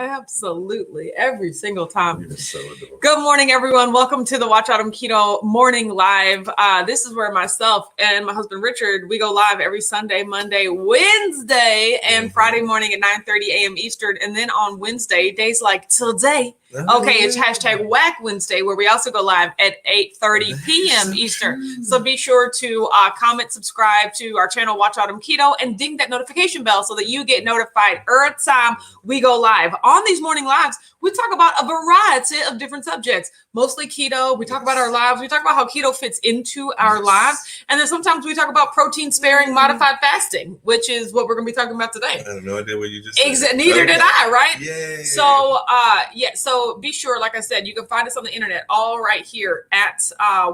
Absolutely. Every single time. You're so adorable. Good morning, everyone. Welcome to the Watch Autumn Keto Morning Live. This is where myself and my husband, Richard, we go live every Sunday, Monday, Wednesday, and Friday morning at 9:30 a.m. Eastern. And then on Wednesday, days like today, okay, it's hashtag Whack Wednesday, where we also go live at 8:30 p.m. Eastern. So be sure to comment, subscribe to our channel, Watch Autumn Keto, and ding that notification bell so that you get notified every time we go live. On these morning lives, we talk about a variety of different subjects, mostly keto. We talk about our lives. We talk about how keto fits into our lives. And then sometimes we talk about protein sparing modified fasting, which is what we're going to be talking about today. I have no idea what you just said. Neither did I, right? Yay. So be sure, like I said, you can find us on the internet all right here at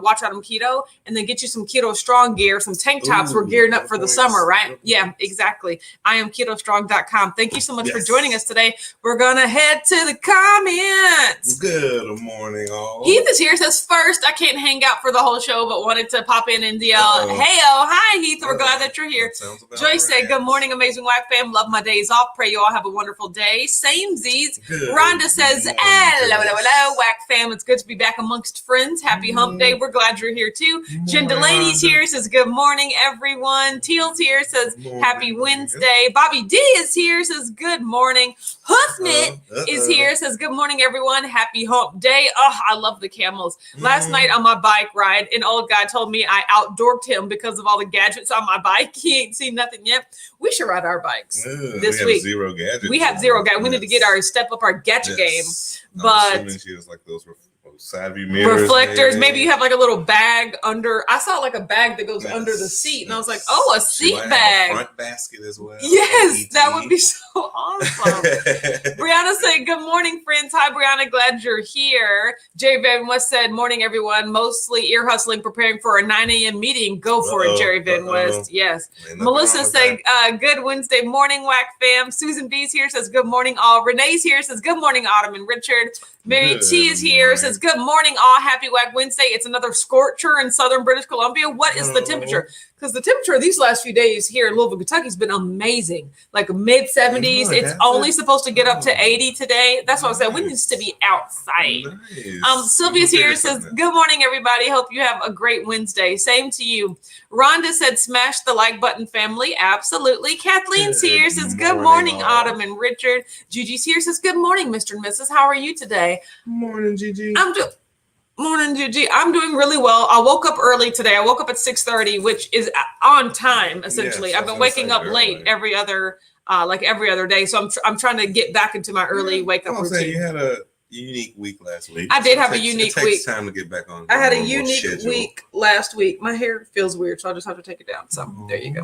Watch Autumn Keto, and then get you some Keto Strong gear, some tank tops. We're gearing up for the summer, right? Yeah, exactly. I am ketostrong.com. Thank you so much for joining us today. We're going to head to the comments. Good morning, all. Heath is here, says first, I can't hang out for the whole show, but wanted to pop in and yell, hey-oh, hi, Heath. We're glad that you're here. Joyce said, good morning, amazing wife fam. Love my days off. Pray you all have a wonderful day. Samesies. Rhonda says, hello, Whack fam. It's good to be back amongst friends. Happy hump day. We're glad you're here too. Jen Delaney's here, says, good morning, everyone. Teal's here, says, happy Wednesday. Bobby D is here, says, good morning. Hoofnit is here, says, good morning, everyone. Happy hump day. Oh, I love the camels. Last night on my bike ride, an old guy told me I outdorked him because of all the gadgets on my bike. He ain't seen nothing yet. We should ride our bikes this week. Zero gadgets. We have zero gadgets. We need to get step up our gadget game. But she has like those side view mirrors, reflectors. Maybe you have like a little bag under. I saw like a bag that goes under the seat, and I was like, "Oh, a seat bag, front basket as well." Yes, EDT. That would be so awesome. Brianna said, "Good morning, friends." Hi, Brianna. Glad you're here. Jerry Van West said, "Morning, everyone. Mostly ear hustling, preparing for a 9 a.m. meeting. Go for it, Jerry Van West." Yes. Melissa said, "Good Wednesday morning, Whack fam." Susan B's here, says, "Good morning, all." Renee's here, says, "Good morning, Autumn and Richard." Mary T is here, says, "Good morning, all. Happy Whack Wednesday." It's another scorcher in southern British Columbia. What is the temperature? Because the temperature these last few days here in Louisville, Kentucky has been amazing. Like mid 70s. It's only supposed to get up to 80 today. That's what I said. We need to be outside. Nice. Sylvia's here, says, "Good morning, everybody. Hope you have a great Wednesday." Same to you. Rhonda said, "Smash the like button, family." Absolutely. Kathleen's here, says, "Good morning, Autumn and Richard." Gigi's here, says, "Good morning, Mr. and Mrs. How are you today?" Morning, Gigi. Morning, Gigi. I'm doing really well. I woke up early today. I woke up at 6:30, which is on time, essentially. Yes, I've been waking up late every other day. So I'm trying to get back into my early wake up routine. You had a unique week last week. I did have a unique week. It takes time to get back on. I had a unique week last week. My hair feels weird, so I'll just have to take it down. So there you go.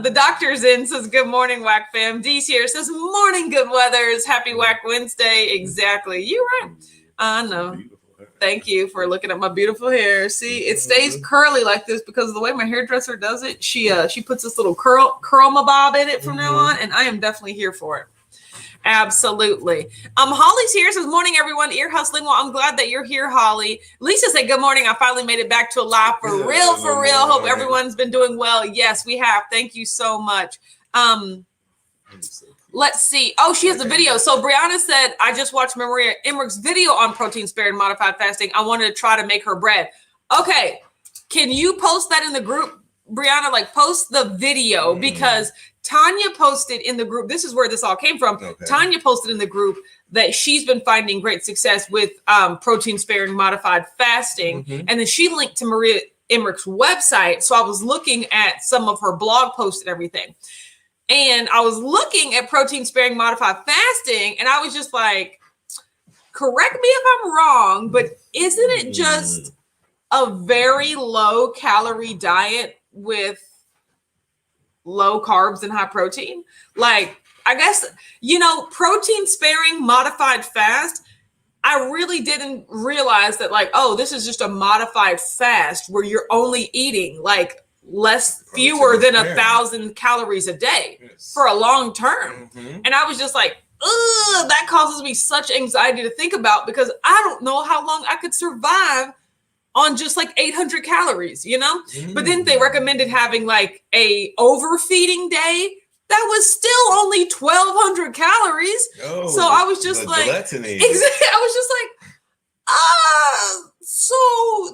The doctor's in, says, "Good morning, Whack fam." D's here, says, "Morning, good weathers. Happy Whack Wednesday." Exactly. You're right. I know. Thank you for looking at my beautiful hair. See, it stays curly like this because of the way my hairdresser does it. She puts this little curl bob in it from now on, and I am definitely here for it. Absolutely. Holly's here, says, "Morning, everyone. Ear hustling." Well, I'm glad that you're here, Holly. Lisa said, "Good morning. I finally made it back to a live for real. Hope everyone's been doing well." Yes, we have. Thank you so much. Let's see. Oh, she has a video. So Brianna said, "I just watched Maria Emmerich's video on protein sparing modified fasting. I wanted to try to make her bread." Okay. Can you post that in the group, Brianna? Like, post the video, because Tanya posted in the group. This is where this all came from. Okay. Tanya posted in the group that she's been finding great success with protein sparing modified fasting. And then she linked to Maria Emmerich's website. So I was looking at some of her blog posts and everything. And I was looking at protein sparing modified fasting, and I was just like, correct me if I'm wrong, but isn't it just a very low calorie diet with low carbs and high protein? Like, I guess, protein sparing modified fast, I really didn't realize that, like, oh, this is just a modified fast where you're only eating like fewer than 1,000 calories a day for a long term. And I was just like, ugh, that causes me such anxiety to think about, because I don't know how long I could survive on just like 800 calories, But then they recommended having like a overfeeding day. that was still only 1,200 calories. Oh, so I was just like, gluttony. exactly. I was just like, so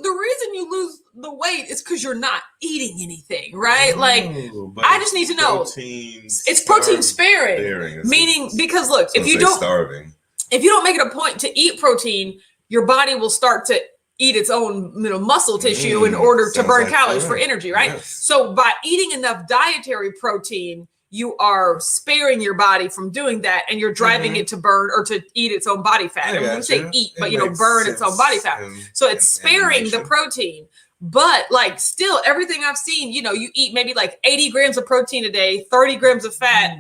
the reason you lose the weight is because you're not eating anything, right? Like, I just need to know it's protein sparing, meaning because look, if you don't make it a point to eat protein, your body will start to eat its own muscle tissue in order to burn calories for energy, right? Yes. So by eating enough dietary protein, you are sparing your body from doing that, and you're driving it to burn or to eat its own body fat. I wouldn't say eat, but burn its own body fat. So it's sparing the protein. But like still everything I've seen, you eat maybe like 80 grams of protein a day, 30 grams of fat,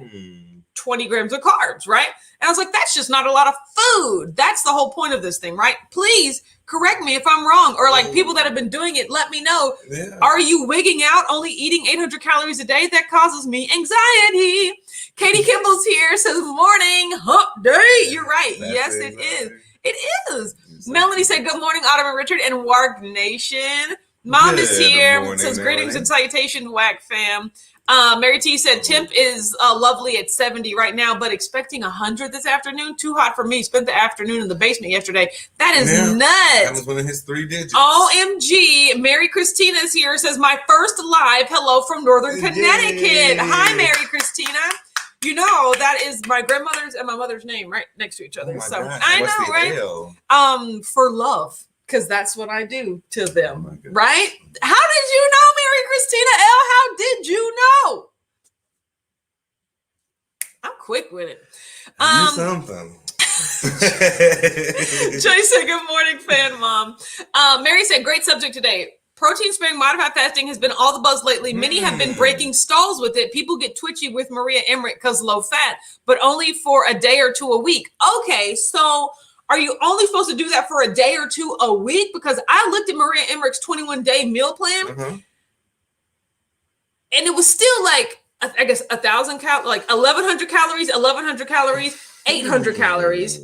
20 grams of carbs, right? And I was like, that's just not a lot of food. That's the whole point of this thing, right? Please correct me if I'm wrong, or like people that have been doing it, let me know. Yeah. Are you wigging out only eating 800 calories a day? That causes me anxiety. Katie Kimball's here, says morning, hump day. You're right. Yes, it is. It is. Melanie said, good morning, Autumn and Richard and Warg Nation. Mom is here. Morning, says greetings and salutation, WAC fam. Mary T said temp is lovely at 70 right now, but expecting 100 this afternoon. Too hot for me. Spent the afternoon in the basement yesterday. That is nuts. That was one of his 3 digits. OMG. Mary Christina is here. Says my first live hello from Northern Connecticut. Hi, Mary Christina. That is my grandmother's and my mother's name right next to each other. So gosh, I know, right? For love. Because that's what I do to them, right? How did you know, Mary Christina L? How did you know? I'm quick with it. Something. Joy said, good morning, fan mom. Mary said, great subject today. Protein sparing modified fasting has been all the buzz lately. Many have been breaking stalls with it. People get twitchy with Maria Emmerich because low fat, but only for a day or two a week. Okay, so are you only supposed to do that for a day or two a week? Because I looked at Maria Emmerich's 21-day meal plan, and it was still like, I guess, 1,000 calories, like 1,100 calories, 1,100 calories, 800 calories,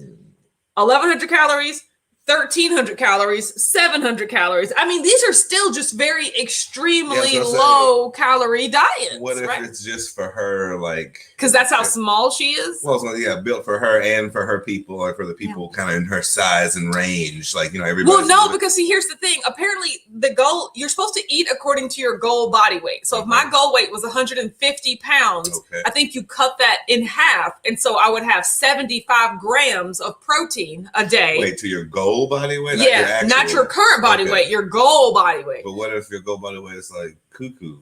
1,100 calories, 1,300 calories, 700 calories. I mean, these are still just very extremely low calorie diets. What if it's just for her, like? Because that's how small she is? Well, so, built for her and for her people, or for the people kind of in her size and range. Like, everybody. Well, no, because see, here's the thing. Apparently, the goal, you're supposed to eat according to your goal body weight. So if my goal weight was 150 pounds, I think you cut that in half. And so I would have 75 grams of protein a day. Wait, to your goal body weight? Not your current body weight, your goal body weight. But what if your goal body weight is like cuckoo?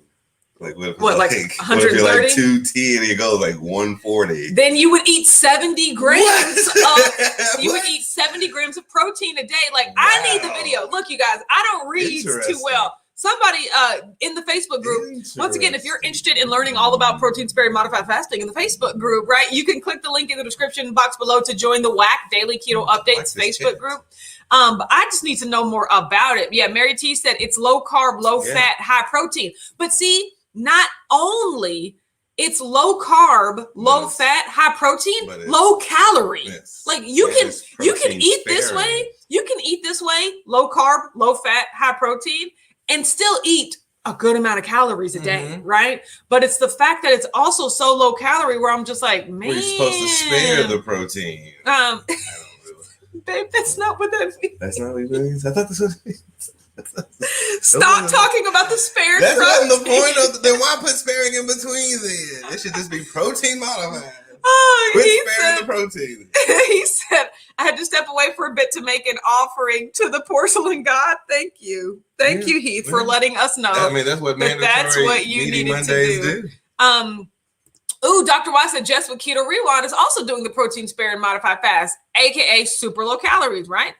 Like what if like 130? What if you're like 210 and your goal is like 140? Then you would eat 70 grams eat 70 grams of protein a day. Like, wow. I need the video. Look, you guys, I don't read too well. Somebody in the Facebook group, once again, if you're interested in learning all about protein sparing modified fasting in the Facebook group, right, you can click the link in the description box below to join the WAC Daily Keto Updates Facebook group. But I just need to know more about it. Yeah, Mary T said it's low carb, low fat, high protein. But see, not only it's low carb, low fat, high protein, low calorie. Like you can eat this way. You can eat this way, low carb, low fat, high protein, and still eat a good amount of calories a day, right? But it's the fact that it's also so low calorie where I'm just like, man. Well, you're supposed to spare the protein. Babe, that's not what that means. That's not what it means? I thought this was... Stop talking about the spared protein. That's not the point of... Then why put sparing in between then? It should just be protein modified. Oh, quit sparing the protein. He said, I had to step away for a bit to make an offering to the porcelain god. Thank you. Thank you, Heath, for letting us know. I mean, that's what you needed to do. Ooh, Dr. Y said Jess with Keto Rewind is also doing the protein sparing modified fast, aka super low calories, right?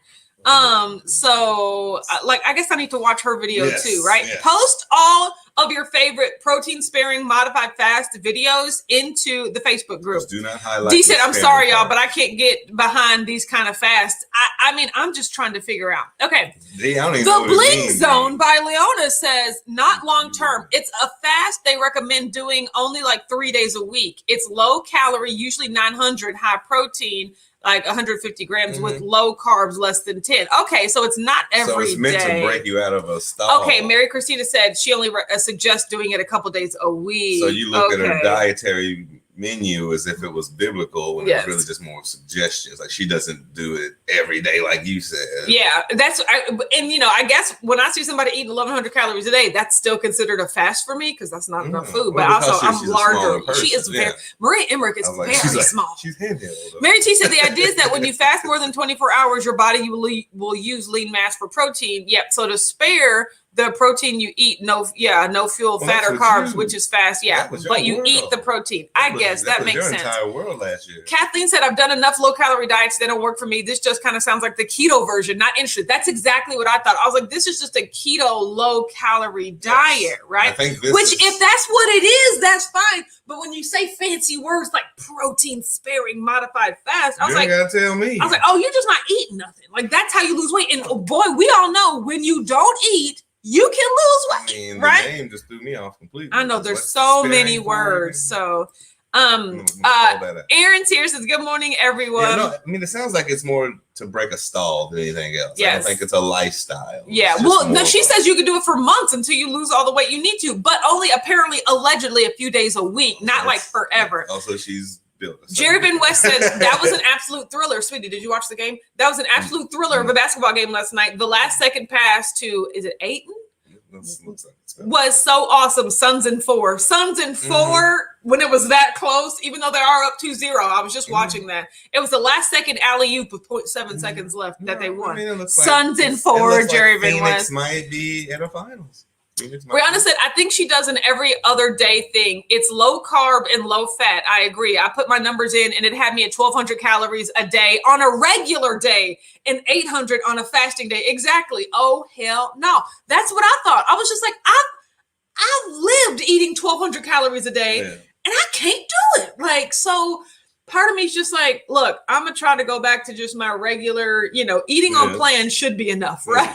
So I guess I need to watch her video too, right? Yes. Post all of your favorite protein sparing modified fast videos into the Facebook group. Just do not highlight. D said, I'm sorry, y'all, but I can't get behind these kind of fasts. I mean, I'm just trying to figure out. Okay. The Bling Zone by Leona says, not long term. It's a fast they recommend doing only like 3 days a week. It's low calorie, usually 900, high protein, like 150 grams with low carbs, less than 10. Okay, so it's not every day. So it's meant to break you out of a stall. Okay, Mary Christina said she only suggests doing it a couple days a week. So you look at her dietary menu as if it was biblical when Yes. it was really just more suggestions. Like she doesn't do it every day, like you said. Yeah, and I guess when I see somebody eating 1,100 calories a day, that's still considered a fast for me because that's not enough food. But also, I'm larger. She is very Maria Emmerich is very small. She's handheld. Mary T said the idea is that when you fast more than 24 hours, your body will use lean mass for protein. Yep. So to spare the protein you eat, no fuel, fat or carbs, which is fast. Yeah, but you eat the protein. I guess that makes sense. Entire world last year. Kathleen said, I've done enough low calorie diets. They don't work for me. This just kind of sounds like the keto version. Not interested. That's exactly what I thought. I was like, this is just a keto low calorie diet, right? If that's what it is, that's fine. But when you say fancy words like protein sparing modified fast, I was like, gotta tell me. I was like, oh, you're just not eating nothing. Like that's how you lose weight. And boy, we all know when you don't eat, you can lose weight, right? The name just threw me off completely. I know there's so many words. So, Aaron's here says, good morning, everyone. Yeah, it sounds like it's more to break a stall than anything else. Yes. I don't think it's a lifestyle. Yeah. Well, no, she says you can do it for months until you lose all the weight you need to, but only apparently, allegedly a few days a week, not like forever. Also, she's Jerry Van West said that was an absolute thriller. Sweetie, did you watch the game? That was an absolute thriller of a basketball game last night. The last second pass to, is it Ayton? Was so awesome. Suns in four. When it was that close, even though they are up 2-0. I was just watching that. It was the last second alley-oop with 0.7 seconds left that they won. Suns in four, Jerry Van West. Might be at a finals. Brianna said, I think she does an every other day thing. It's low carb and low fat. I agree. I put my numbers in and it had me at 1,200 calories a day on a regular day and 800 on a fasting day. Exactly. Oh, hell no. That's what I thought. I was just like, I've lived eating 1,200 calories a day and I can't do it. Like, so part of me is just like, look, I'm going to try to go back to just my regular, eating on plan should be enough, right?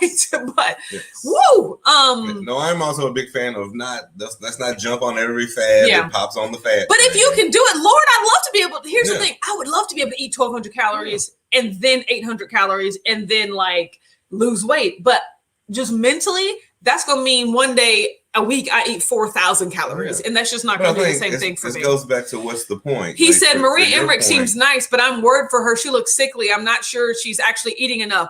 But, woo! No, I'm also a big fan of let's not jump on every fad that pops on the fad. But if you can do it, Lord, I'd love to be able to, here's the thing, I would love to be able to eat 1,200 calories and then 800 calories and then like lose weight. But just mentally, that's going to mean one day a week I eat 4,000 calories, and that's just not going to be the same thing for me. This goes back to what's the point? He said, Maria Emmerich seems nice, but I'm worried for her. She looks sickly. I'm not sure she's actually eating enough.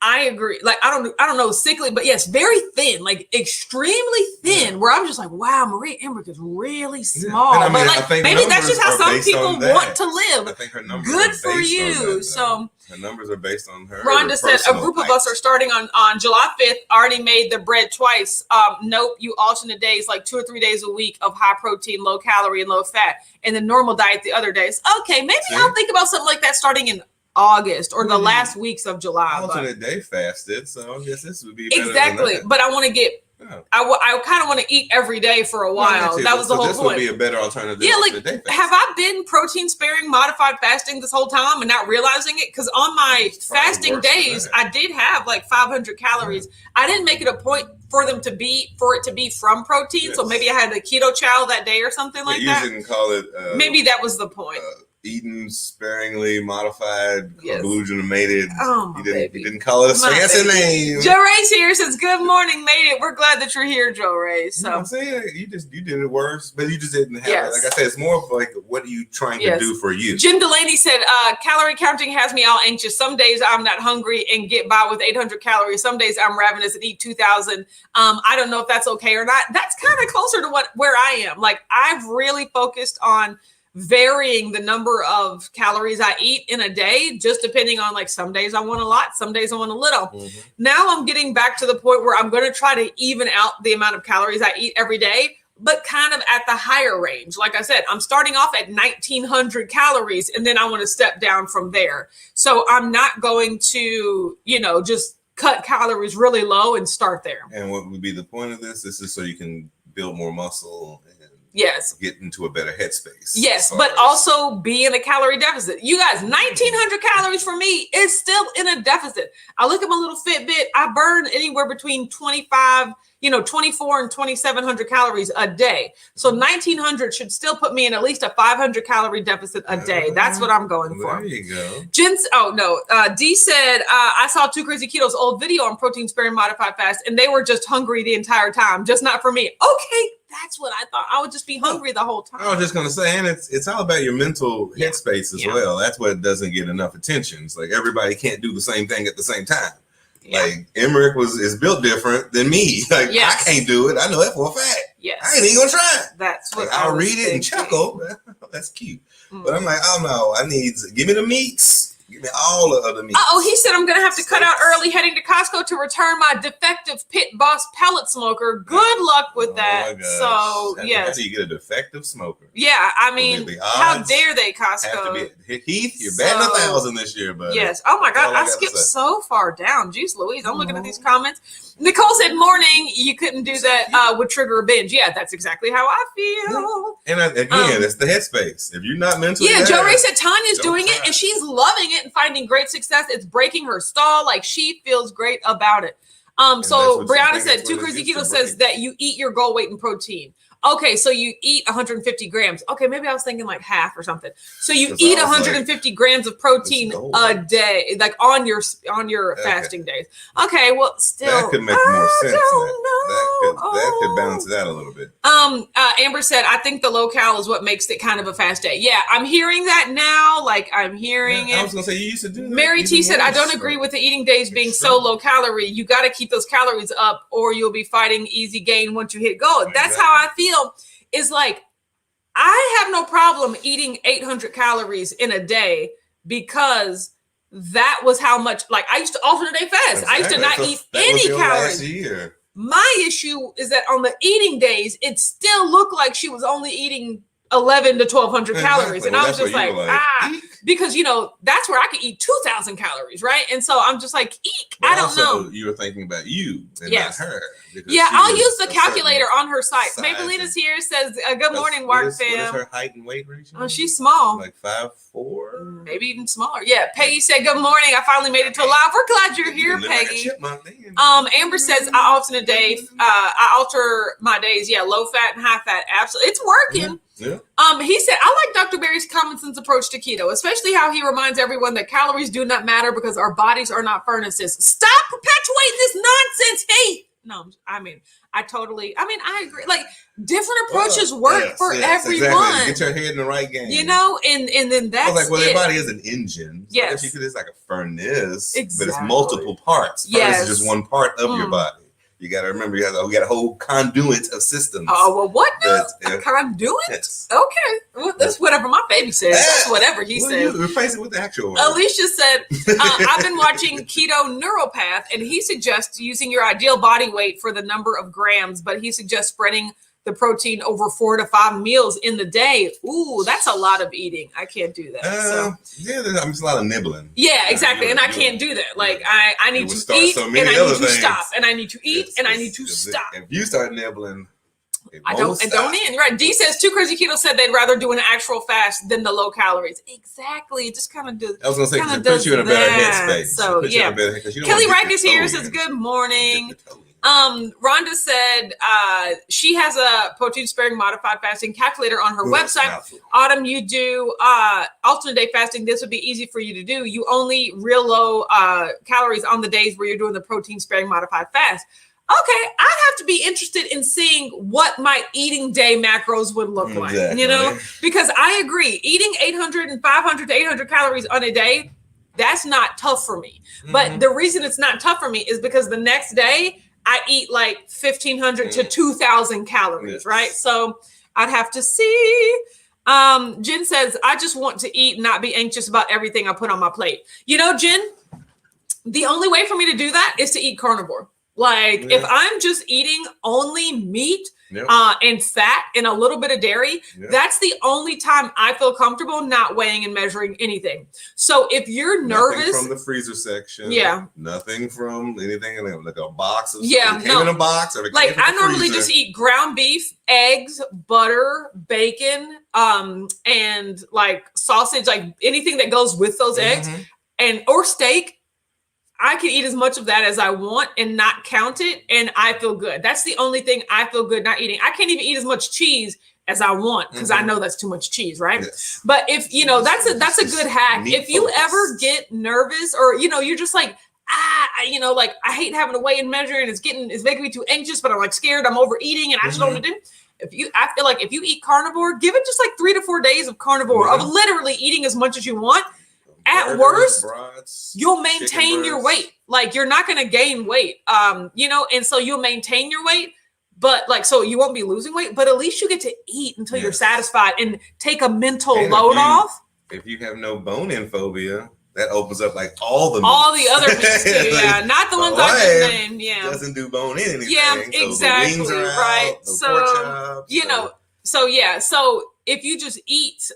I agree. Like, I don't know, sickly, but yes, very thin, like extremely thin, where I'm just like, wow, Maria Emmerich is really small. Yeah. But like, maybe that's just how some people want to live. I think her numbers good for you. So her numbers are based on her. Rhonda said a group of us are starting on July 5th, already made the bread twice. Nope, you alternate days, like 2 or 3 days a week of high protein, low calorie, and low fat, and the normal diet the other days. Okay, maybe I'll think about something like that starting in August or the last weeks of July. Alternate day fasted, so I guess this would be better exactly. But I want to get. I kind of want to eat every day for a while. That was the whole point. This would be a better alternative. Yeah, like have I been protein sparing modified fasting this whole time and not realizing it? Because on my fasting days, I did have like 500 calories. I didn't make it a point for it to be from protein. So maybe I had a keto chow that day or something like that. You didn't call it. Maybe that was the point. Eaten sparingly modified, gluconated. Oh, you didn't call it a fancy name. Joe Ray's here says, good morning, made it. We're glad that you're here, Joe Ray. So I'm saying you did it worse, but you just didn't have it. Like I said, it's more of like, what are you trying to do for you? Jim Delaney said, calorie counting has me all anxious. Some days I'm not hungry and get by with 800 calories. Some days I'm ravenous and eat 2,000. I don't know if that's okay or not. That's kind of closer to where I am. Like I've really focused on varying the number of calories I eat in a day, just depending on like some days I want a lot, some days I want a little. Now I'm getting back to the point where I'm going to try to even out the amount of calories I eat every day, but kind of at the higher range. Like I said, I'm starting off at 1,900 calories and then I want to step down from there. So I'm not going to, just cut calories really low and start there. And what would be the point of this? This is so you can build more muscle and get into a better headspace. Yes, but also be in a calorie deficit. You guys, 1,900 calories for me is still in a deficit. I look at my little Fitbit. I burn anywhere between 25, 24 and 2,700 calories a day. So 1,900 should still put me in at least a 500 calorie deficit a day. That's what I'm going for. There you go. D said, I saw Two Crazy Keto's old video on protein sparing modified fast, and they were just hungry the entire time, just not for me. Okay, that's what I thought. I would just be hungry the whole time. I was just gonna say, and it's all about your mental headspace as well. That's what doesn't get enough attention. It's like everybody can't do the same thing at the same time. Yeah. Like Emmerich is built different than me. Like I can't do it. I know that for a fact. Yes. I ain't even gonna try it. That's what I'll read it and chuckle. That's cute. But I'm like, oh no, give me the meats. Give me all the meats. He said I'm gonna have to cut out early heading to Costco to return my defective Pit Boss pellet smoker. Good luck with that. So yes. How do you get a defective smoker? Yeah, I mean, how dare they, Costco? Heath, you're batting 1,000 this year, buddy. Yes. Oh my God, I skipped so far down. Jeez Louise, I'm looking at these comments. Nicole said, morning, you couldn't do that would trigger a binge. Yeah, that's exactly how I feel. And again, it's the headspace. If you're not mentally there, Joe Ray said Tanya's doing it and she's loving it and finding great success. It's breaking her stall. Like she feels great about it. So Brianna said, Two Crazy Keto says that you eat your goal weight in protein. Okay, so you eat 150 grams. Okay, maybe I was thinking like half or something. So you eat 150 grams of protein a day, like on your fasting days. Okay, well, still that could make more sense. That could balance it out a little bit. Amber said, I think the low cal is what makes it kind of a fast day. Yeah, I'm hearing that now. Like I'm hearing it. I was gonna say you used to do that. Mary T said, I don't agree with the eating days being so low calorie. You got to keep those calories up, or you'll be fighting easy gain once you hit goal. That's how I feel. Is like I have no problem eating 800 calories in a day because that was how much. Like I used to alternate day fast. Exactly. I used to not eat any calories. My issue is that on the eating days, it still looked like she was only eating 1,100 to 1,200 calories, and I was just like because that's where I could eat 2,000 calories, right? And so I'm just like, eek. I don't know. You were thinking about you and not her. Yeah, I'll use the calculator on her site. Maybellina's here says, "Good morning, Mark fam." What is her height and weight ratio? Oh, she's small, like 5'4", maybe even smaller. Yeah, Peggy said, "Good morning. I finally made it to live. We're glad you're here, Peggy." Amber says, "I alternate day. I alter my days. Yeah, low fat and high fat. Absolutely, it's working." Yeah. He said, I like Dr. Berry's common sense approach to keto, especially how he reminds everyone that calories do not matter because our bodies are not furnaces. Stop perpetuating this nonsense, Heath. No, I agree. Like different approaches work for everyone. Exactly. Get your head in the right game. And then that's their body is an engine. So yes. It's like a furnace, exactly. But it's multiple parts. Furnace is just one part of your body. You got to remember, we got a whole conduit of systems. Oh, well, what now? A conduit? Yes. Okay. Well, that's whatever my baby says. That's whatever he says. Replace it with the actual word. Alicia said, I've been watching Keto Neuropath, and he suggests using your ideal body weight for the number of grams, but he suggests spreading the protein over 4 to 5 meals in the day. Ooh, that's a lot of eating. I can't do that. There's a lot of nibbling. Yeah, exactly. And I can't do that. Like I need to eat and I need to stop. And I need to eat and I need to stop. If you start nibbling, I don't end. Right. D says Two Crazy Keto said they'd rather do an actual fast than the low calories. Exactly. It just kind of does. I was gonna say because it puts you in a better headspace. So yeah. Kelly Reich is here. Says good morning. Rhonda said she has a protein sparing modified fasting calculator on her website. Autumn, you do alternate day fasting. This would be easy for you to do. You only real low calories on the days where you're doing the protein sparing modified fast. Okay, I'd have to be interested in seeing what my eating day macros would look like, because I agree, eating 800 and 500 to 800 calories on a day, that's not tough for me. But the reason it's not tough for me is because the next day I eat like 1,500 to 2,000 calories, right? So I'd have to see. Jen says, I just want to eat and not be anxious about everything I put on my plate. Jen, the only way for me to do that is to eat carnivore. Like if I'm just eating only meat and fat and a little bit of dairy, that's the only time I feel comfortable not weighing and measuring anything. So if you're nervous, nothing from the freezer section, nothing from anything like a box of in a box, or like I normally just eat ground beef, eggs, butter, bacon, and like sausage, like anything that goes with those eggs or steak. I can eat as much of that as I want and not count it, and I feel good. That's the only thing I feel good not eating. I can't even eat as much cheese as I want because I know that's too much cheese, right? Yes. But if that's a good hack. If you ever get nervous or you're just like, like I hate having to weigh and measure and it's making me too anxious, but I'm like scared, I'm overeating and I just don't want to do. I feel like if you eat carnivore, give it just like 3 to 4 days of carnivore of literally eating as much as you want. At worst, you'll maintain your weight. Like you're not going to gain weight, and so you'll maintain your weight, but like, so you won't be losing weight, but at least you get to eat until you're satisfied and take a mental load off. If you have no bone-in phobia, that opens up like all the other meats too, not the ones I just named. Yeah, doesn't do bone-in anything. Yeah, exactly. So right. So So if you just eat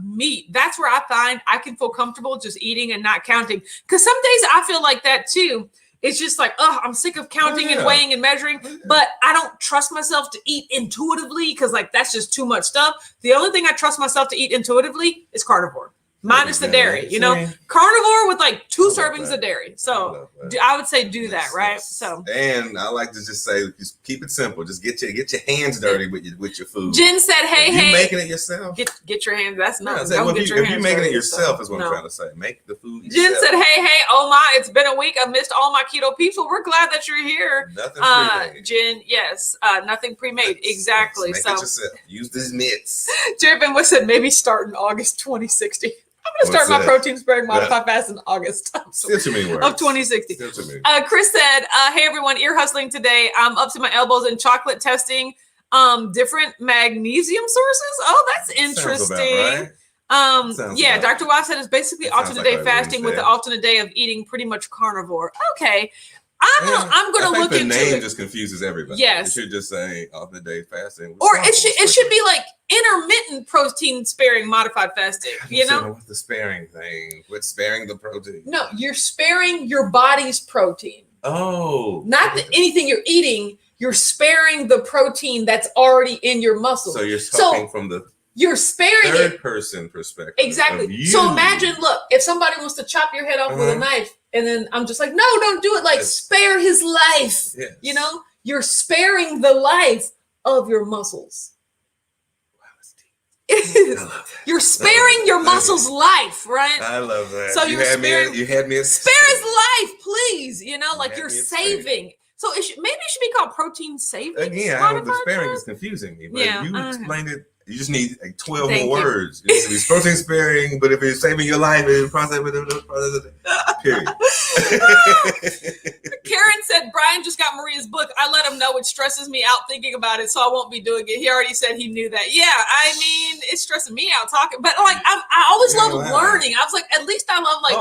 meat, that's where I find I can feel comfortable just eating and not counting. Because some days I feel like that too. It's just like, I'm sick of counting and weighing and measuring, but I don't trust myself to eat intuitively because like that's just too much stuff. The only thing I trust myself to eat intuitively is carnivore. Minus the dairy, carnivore with like 2 servings of dairy. So I would say do that, right? So, and I like to just say, just keep it simple. Just get your hands dirty with your food. Jen said, "Hey, you making it yourself? Get your hands. That's not. If you're making it yourself, is what I'm trying to say. Make the food yourself." Jen said, "Hey, oh my, it's been a week. I missed all my keto people. We're glad that you're here." Nothing pre-made. Jen, yes, nothing pre-made. Exactly. Make it yourself. Use these mitts. Jervin was said maybe start in August 2060. I'm going to start my protein sparing modified fast in August of 2060. Chris said, hey, everyone, ear hustling today. I'm up to my elbows in chocolate testing different magnesium sources. Oh, that's interesting. Dr. Watt said it's basically alternate day fasting with the alternate day of eating pretty much carnivore. Okay. I'm going to look into it. The name just confuses everybody. Yes. You should just say alternate day fasting. Or it should be like intermittent protein sparing modified fasting. What's the sparing thing? What's sparing the protein? No, you're sparing your body's protein. Oh. Not anything you're eating. You're sparing the protein that's already in your muscles. So you're talking from the you're sparing third person perspective. Exactly. So imagine, look, if somebody wants to chop your head off with a knife, and then I'm just like, no, don't do it. Like, spare his life. Yes. You're sparing the life of your muscles. Wow, that's deep. I love that. You're sparing your muscles' life, right? I love that. So you had me. Spare his life, please. Like you're saving. So maybe it should be called protein saving. Again, the sparing is confusing me. But you explained it. You just need like 12 more words. It's protein sparing, but if it's saving your life, it's process. Period. Karen said Brian just got Maria's book. I let him know it stresses me out thinking about it, so I won't be doing it. He already said he knew that. Yeah, I mean, it's stressing me out talking, but like I always love learning. I was like, at least I love like,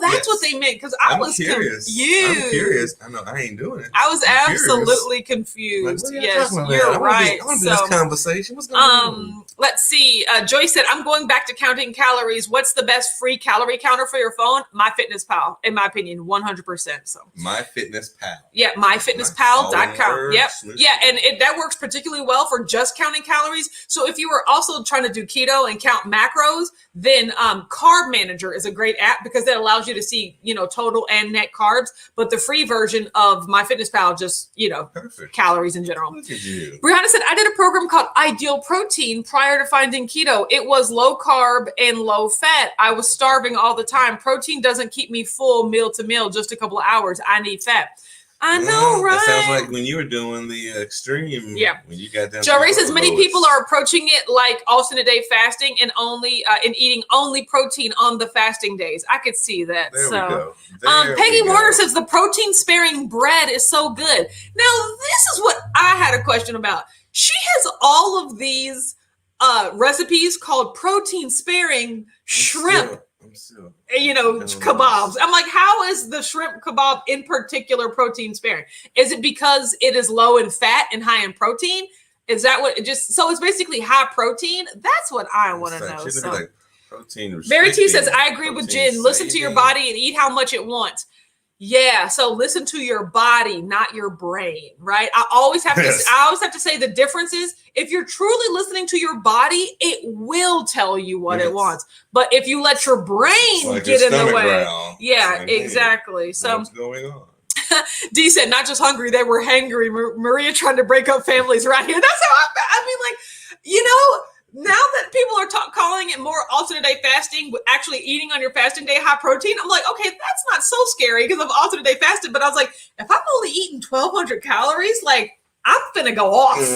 that's what they meant because I was curious. confused. I'm curious. I know I ain't doing it. I was absolutely confused. Like, yes, you're right. I want to do this conversation. What's going on? Let's see. Joy said, I'm going back to counting calories. What's the best free calorie counter for your phone? MyFitnessPal, in my opinion, 100%. So MyFitnessPal. Yeah, MyFitnessPal.com. Yep. Yeah, and that works particularly well for just counting calories. So if you were also trying to do keto and count macros, then Carb Manager is a great app because it allows you to see, total and net carbs. But the free version of MyFitnessPal just, Perfect. Calories in general. Look at you. Brianna said, I did a program called Ideal Protein prior to finding keto. It was low carb and low fat. I was starving all the time. Protein doesn't keep me full meal to meal, just a couple of hours. I need fat. I know, right? That sounds like when you were doing the extreme. Yeah. When you got down. Joe Ray says many people are approaching it like alternate day fasting and only and eating only protein on the fasting days. I could see that. There we go. Peggy Warner says the protein sparing bread is so good. Now this is what I had a question about. She has all of these recipes called protein sparing shrimp. Kebabs. I'm like, how is the shrimp kebab in particular protein sparing? Is it because it is low in fat and high in protein? Is that what it just, so it's basically high protein? That's what I want to know. Shouldn't it be like protein Mary T says, I agree with Jen. Listen to your body and eat how much it wants. Yeah, so listen to your body, not your brain, right? I always have to say the difference is if you're truly listening to your body, it will tell you what it wants. But if you let your brain get in the way, exactly. So what's going on? D said, not just hungry, they were hangry. Maria trying to break up families right here. That's how I mean, like, now that people are calling it more alternate day fasting, with actually eating on your fasting day high protein, I'm like, okay, that's not so scary because of alternate day fasting. But I was like, if I'm only eating 1,200 calories, like I'm finna go off, So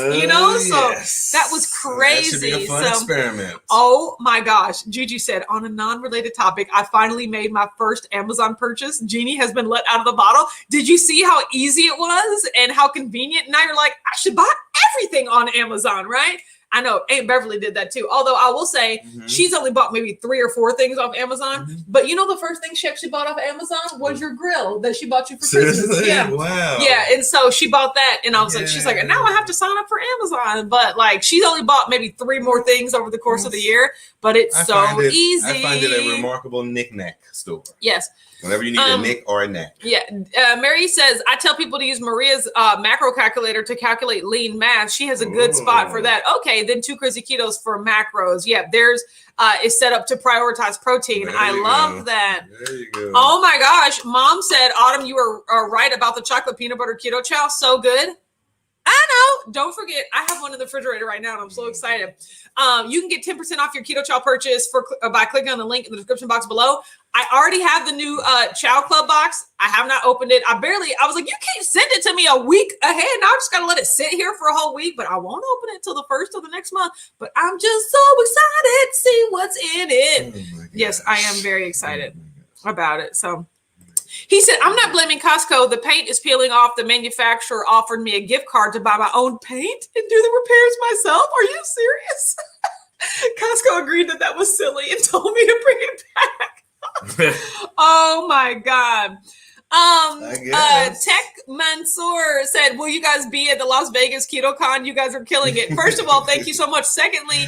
that was crazy. That should be a fun experiment. Oh my gosh. Gigi said, on a non-related topic, I finally made my first Amazon purchase. Genie has been let out of the bottle. Did you see how easy it was and how convenient? Now you're like, I should buy everything on Amazon, right? I know Aunt Beverly did that too. Although I will say she's only bought maybe 3 or 4 things off Amazon. But the first thing she actually bought off Amazon was your grill that she bought you for Christmas. Yeah. Wow. Yeah. And so she bought that. And I was like, she's like, now I have to sign up for Amazon. But like, she's only bought maybe 3 more things over the course of the year. But it's easy. I find it a remarkable knick-knack store. Yes. Whenever you need a nick or a knack. Yeah. Mary says, I tell people to use Maria's macro calculator to calculate lean mass. She has a good spot for that. Okay, then 2 Crazy Ketos for macros. Yeah, theirs is set up to prioritize protein. I love that. There you go. Oh my gosh. Mom said, Autumn, you are right about the chocolate peanut butter keto chow. So good. I know. Don't forget, I have one in the refrigerator right now, and I'm so excited. You can get 10% off your Keto Chow purchase by clicking on the link in the description box below. I already have the new Chow Club box. I have not opened it. I was like, you can't send it to me a week ahead. Now I just got to let it sit here for a whole week, but I won't open it until the 1st of the next month. But I'm just so excited to see what's in it. Yes, I am very excited about it. So he said, I'm not blaming Costco. The paint is peeling off. The manufacturer offered me a gift card to buy my own paint and do the repairs myself. Are you serious? Costco agreed that was silly and told me to bring it back. Oh my God. Tech Mansour said, will you guys be at the Las Vegas KetoCon? You guys are killing it. First of all, thank you so much. Secondly,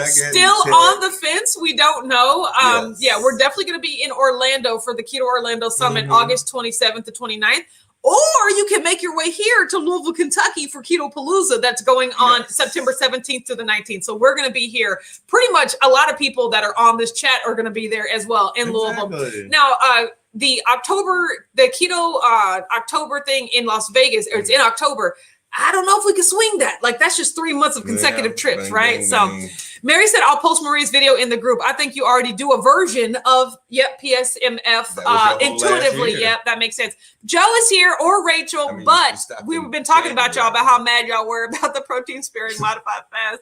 still on the fence. We don't know. Yeah, we're definitely going to be in Orlando for the Keto Orlando Summit, August 27th to 29th. Or you can make your way here to Louisville, Kentucky for Keto Palooza. That's going on September 17th to the 19th. So we're going to be here. Pretty much a lot of people that are on this chat are going to be there as well in Louisville. Now, the Keto October thing in Las Vegas, or it's in October. I don't know if we can swing that. Like, that's just 3 months of consecutive trips, right? So Mary said, I'll post Maria's video in the group. I think you already do a version of, PSMF intuitively. Yep, that makes sense. Joe is here, or Rachel, but we've been talking about y'all, about how mad y'all were about the protein sparing modified fast.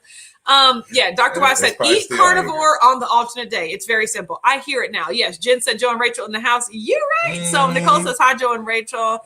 Dr. Wise said, eat carnivore on the alternate day. It's very simple. I hear it now. Yes, Jen said Joe and Rachel in the house. You're right. So Nicole says, hi, Joe and Rachel.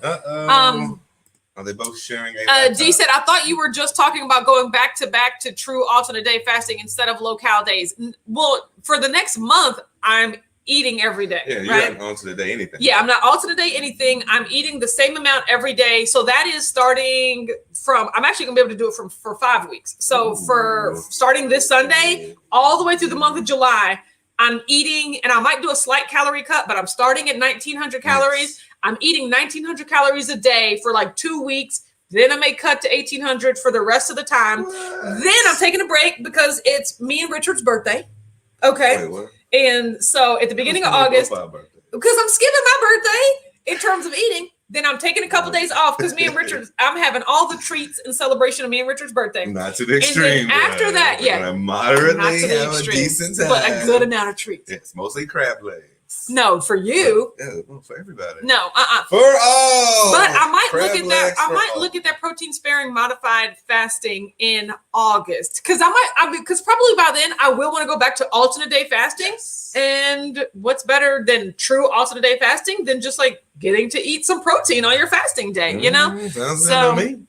Are they both sharing a D said, I thought you were just talking about going back to true alternate day fasting instead of low-cal days. Well, for the next month, I'm eating every day. Yeah, you're not alternate day anything. Yeah, I'm not alternate day anything. I'm eating the same amount every day. So that is starting from, I'm actually going to be able to do it for 5 weeks. So for starting this Sunday, all the way through the month of July, I'm eating, and I might do a slight calorie cut, but I'm starting at 1,900 calories. I'm eating 1,900 calories a day for like 2 weeks. Then I may cut to 1,800 for the rest of the time. Then I'm taking a break because it's me and Richard's birthday. Okay. Wait, and so at the beginning of August, because I'm skipping my birthday in terms of eating, then I'm taking a couple days off because me and Richard, I'm having all the treats in celebration of me and Richard's birthday. Not to the extreme. And then after that, moderately have a decent time. But a good amount of treats. It's mostly crab legs. No, for you. Well, for everybody. No, For all. But I might look at that. I might look at that protein sparing modified fasting in August because because probably by then I will want to go back to alternate day fasting. Yes. And what's better than true alternate day fasting than just like getting to eat some protein on your fasting day? You know. Sounds good to me.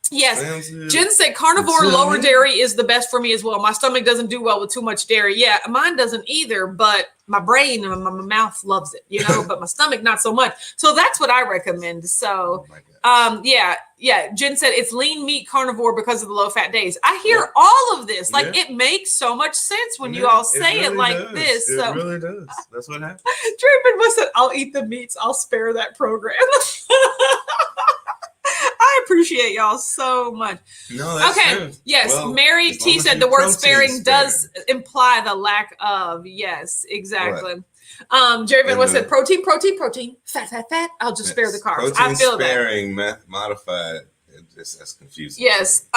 Yes. Jen said carnivore lower dairy is the best for me as well. My stomach doesn't do well with too much dairy. Yeah, mine doesn't either, but my brain and my mouth loves it, but my stomach not so much. So that's what I recommend. So yeah. Jen said it's lean meat carnivore because of the low fat days. I hear all of this. Like it makes so much sense when you all say it like this. It really does. That's what happens. Draven said, I'll eat the meats. I'll spare that program. I appreciate y'all so much. No, that's true. Yes. Well, Mary T said the word sparing does imply the lack of. Yes, exactly. Jerry Van West said protein, fat. I'll just spare the carbs. Protein I feel sparing, modified. That's confusing. Yes.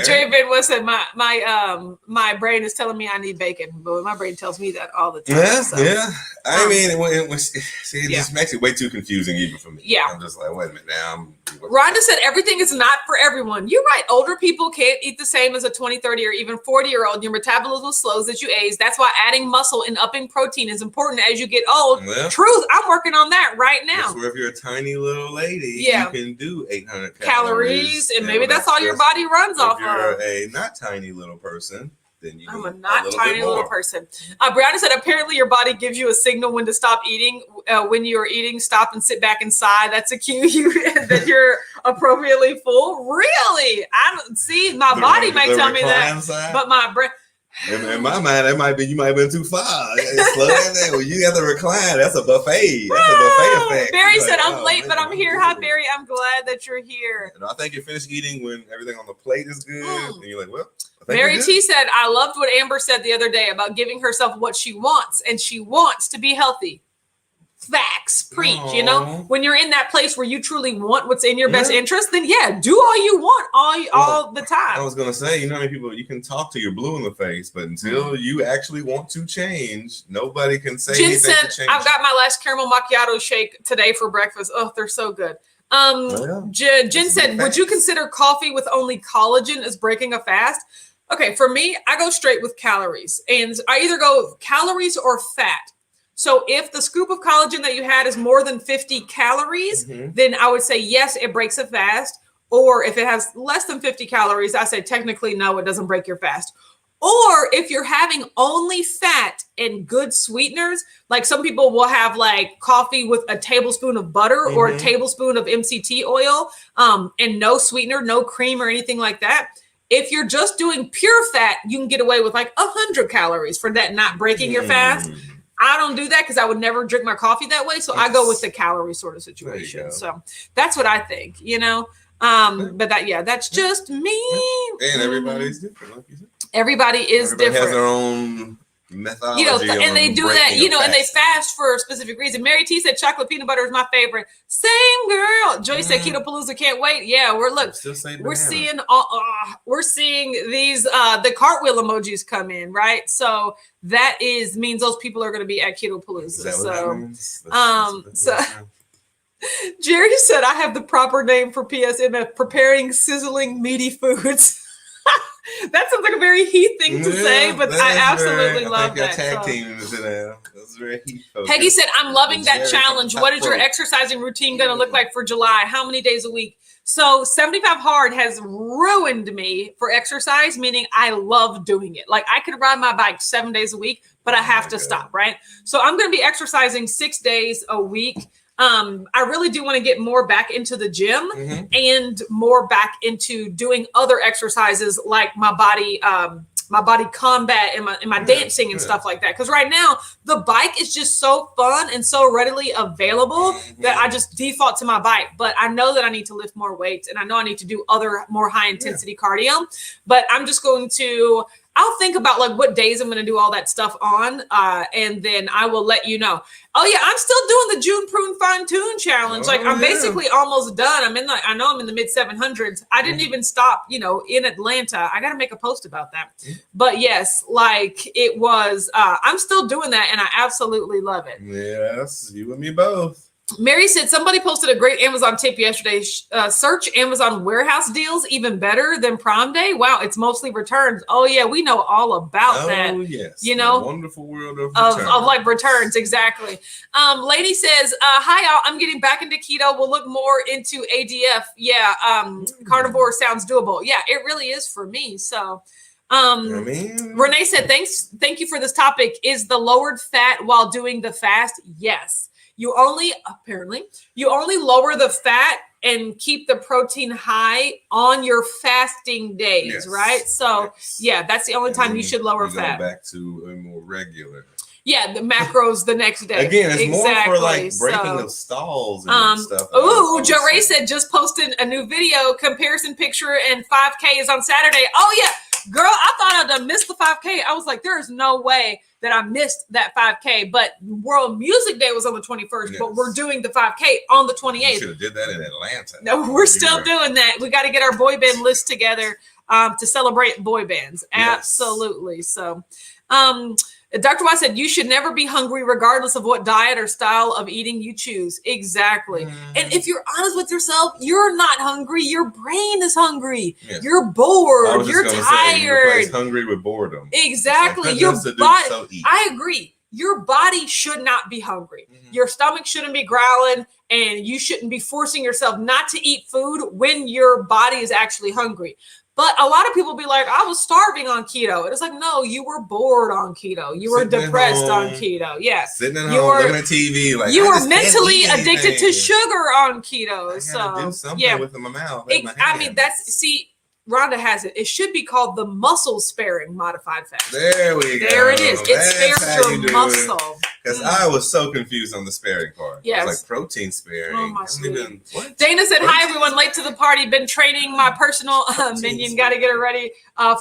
Jerry Van West said my brain is telling me I need bacon, but my brain tells me that all the time. Yeah. I mean, it just makes it way too confusing even for me. Yeah. I'm just like, wait a minute now. Rhonda said everything is not for everyone. You're right. Older people can't eat the same as a 20, 30, or even 40-year-old. Your metabolism slows as you age. That's why adding muscle and upping protein is important as you get old. Well, truth. I'm working on that right now. If you're a tiny little lady, you can do 800 calories, and maybe that's all your body runs off of. If you're a not tiny little person, then you I'm a not tiny little person. Brianna said apparently your body gives you a signal when to stop eating. When you are eating, stop and sit back and sigh. That's a cue that you're appropriately full. Really? I don't see. My body might tell me that, but my brain. In my mind, that might be you might have been too far. Slow that down. When you have to recline, that's a buffet. That's a buffet effect. Barry said, "I'm late, but I'm here." Hi, Barry. I'm glad that you're here. And I think you finish eating when everything on the plate is good, and you're like, "Well." Mary T said, "I loved what Amber said the other day about giving herself what she wants, and she wants to be healthy." Facts, preach. Aww. When you're in that place where you truly want what's in your best interest, then do all you want all the time. I was gonna say, how many people you can talk to, you're blue in the face, but until you actually want to change, nobody can say anything to change. I've got my last caramel macchiato shake today for breakfast. Oh, they're so good. Jen said, would you consider coffee with only collagen as breaking a fast? Okay, for me, I go straight with calories, and I either go calories or fat. So if the scoop of collagen that you had is more than 50 calories, then I would say, yes, it breaks a fast. Or if it has less than 50 calories, I say technically, no, it doesn't break your fast. Or if you're having only fat and good sweeteners, like some people will have like coffee with a tablespoon of butter or a tablespoon of MCT oil and no sweetener, no cream or anything like that. If you're just doing pure fat, you can get away with like 100 calories for that not breaking your fast. I don't do that because I would never drink my coffee that way. So I go with the calorie sort of situation. So that's what I think, but that's just me. And everybody's different, like you said. Everybody different. Has their own methodology. And they do that, and they fast for a specific reason. Mary T said chocolate peanut butter is my favorite. Same girl. Joy said Keto Palooza can't wait. Yeah, we're seeing these the cartwheel emojis come in, right? So that means those people are going to be at Keto Palooza. So Jerry said I have the proper name for PSMF, preparing sizzling meaty foods. That sounds like a very Heath thing to say, but I absolutely love that. Tag team is that's very Heath. Peggy said, I'm loving that challenge. What is your exercising routine going to look like for July? How many days a week? So 75 hard has ruined me for exercise, meaning I love doing it. Like I could ride my bike 7 days a week, but I have to stop, right? So I'm going to be exercising 6 days a week. I really do want to get more back into the gym and more back into doing other exercises like my body combat and my dancing and stuff like that. Because right now the bike is just so fun and so readily available that I just default to my bike. But I know that I need to lift more weights and I know I need to do other more high intensity cardio. But I'm just going to I'll think about like what days I'm going to do all that stuff on. And then I will let you know. Oh yeah, I'm still doing the June Prune Fine Tune Challenge. I'm basically almost done. I know I'm in the mid 700s. I didn't even stop, in Atlanta. I got to make a post about that. But yes, like it was, I'm still doing that and I absolutely love it. Yes, you and me both. Mary said somebody posted a great Amazon tip yesterday. Search Amazon warehouse deals even better than Prime Day. Wow, it's mostly returns. Oh yeah, we know all about that. Oh yes, you know, the wonderful world of like returns. Exactly. Lady says, "Hi y'all, I'm getting back into keto. We'll look more into ADF. Yeah, carnivore sounds doable. Yeah, it really is for me. So." Renee said, thank you for this topic. Is the lowered fat while doing the fast? Yes. You only lower the fat and keep the protein high on your fasting days, yes, right? So yeah, that's the only time you should lower fat. Go back to a more regular. Yeah, the macros the next day. Again, it's more for like breaking of stalls and stuff. Ooh, Joe Ray said just posted a new video comparison picture and 5K is on Saturday. Oh yeah. Girl, I thought I'd have missed the 5K. I was like, there is no way that I missed that 5K. But World Music Day was on the 21st, yes, but we're doing the 5K on the 28th. You should have did that in Atlanta. No, we're still doing that. We got to get our boy band list together to celebrate boy bands. Yes. Absolutely. So, Dr. White said, you should never be hungry regardless of what diet or style of eating you choose. Exactly. And if you're honest with yourself, you're not hungry. Your brain is hungry. Yes. You're bored. You're tired. You hungry with boredom. Exactly. Like, your body. I agree. Your body should not be hungry. Your stomach shouldn't be growling, and you shouldn't be forcing yourself not to eat food when your body is actually hungry. But a lot of people be like, I was starving on keto. And it's like, no, you were bored on keto. You were depressed on keto. Yeah. Sitting at home, looking at TV. Like, you were mentally addicted to sugar on keto. I gotta do something with my mouth. Rhonda has it. It should be called the muscle sparing modified fast. There we go. There it is. It spares your muscle. Because I was so confused on the sparing part. Yes. It was like protein sparing. Oh my Dana said, hi everyone, late to the party. Been training my personal minion. Got to get her ready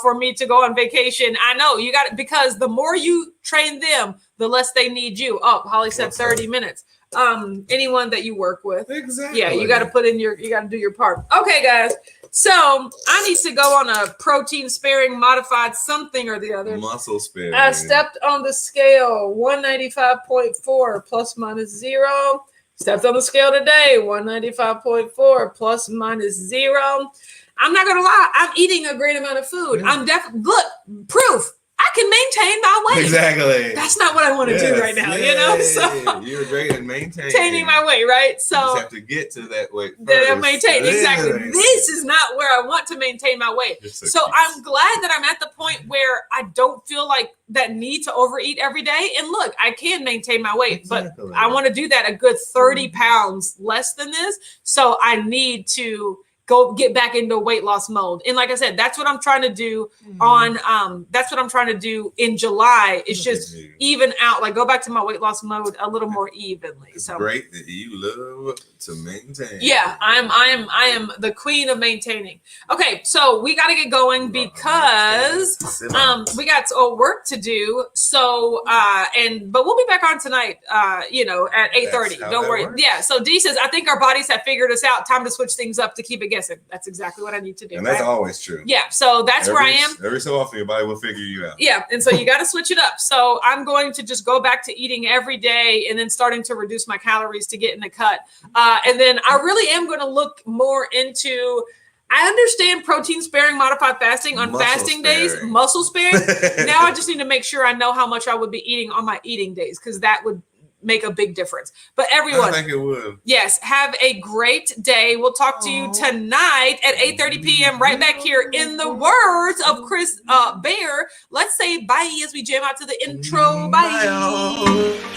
for me to go on vacation. I know you got it, because the more you train them, the less they need you. Oh, Holly said 30 minutes. Anyone that you work with. Exactly. Yeah, you got to do your part. Okay, guys. So I need to go on a protein sparing modified something or the other. Muscle sparing. I stepped on the scale, 195.4 plus minus 0. Stepped on the scale today, 195.4 plus minus 0. I'm not gonna lie, I'm eating a great amount of food. I'm look, proof. I can maintain my weight. Exactly. That's not what I want to do right now, you know? So you're great at maintaining my weight, right? So you just have to get to that weight first. That I maintain. Exactly. This is not where I want to maintain my weight. So I'm glad that I'm at the point where I don't feel like that need to overeat every day. And look, I can maintain my weight, but I want to do that a good 30 pounds less than this. So I need to go get back into weight loss mode. And like I said, that's what I'm trying to do that's what I'm trying to do in July. It's just even out, like go back to my weight loss mode a little more evenly. It's great that you love to maintain. Yeah, I am the queen of maintaining. Okay, so we got to get going because we got work to do. So but we'll be back on tonight at 8:30. Don't worry. Works. Yeah, so Dee says, I think our bodies have figured us out. Time to switch things up to keep it guessing. That's exactly what I need to do. And that's always true. Yeah, so that's where I am. Every so often, your body will figure you out. Yeah, and so you got to switch it up. So I'm going to just go back to eating every day and then starting to reduce my calories to get in the cut. And then I really am going to look more into, I understand protein sparing modified fasting on fasting days, muscle sparing. Now I just need to make sure I know how much I would be eating on my eating days, because that would make a big difference. But everyone, I think it would. Yes, have a great day. We'll talk to you tonight at 8:30 p.m. right back here. In the words of Chris Bear, let's say bye as we jam out to the intro. Bye.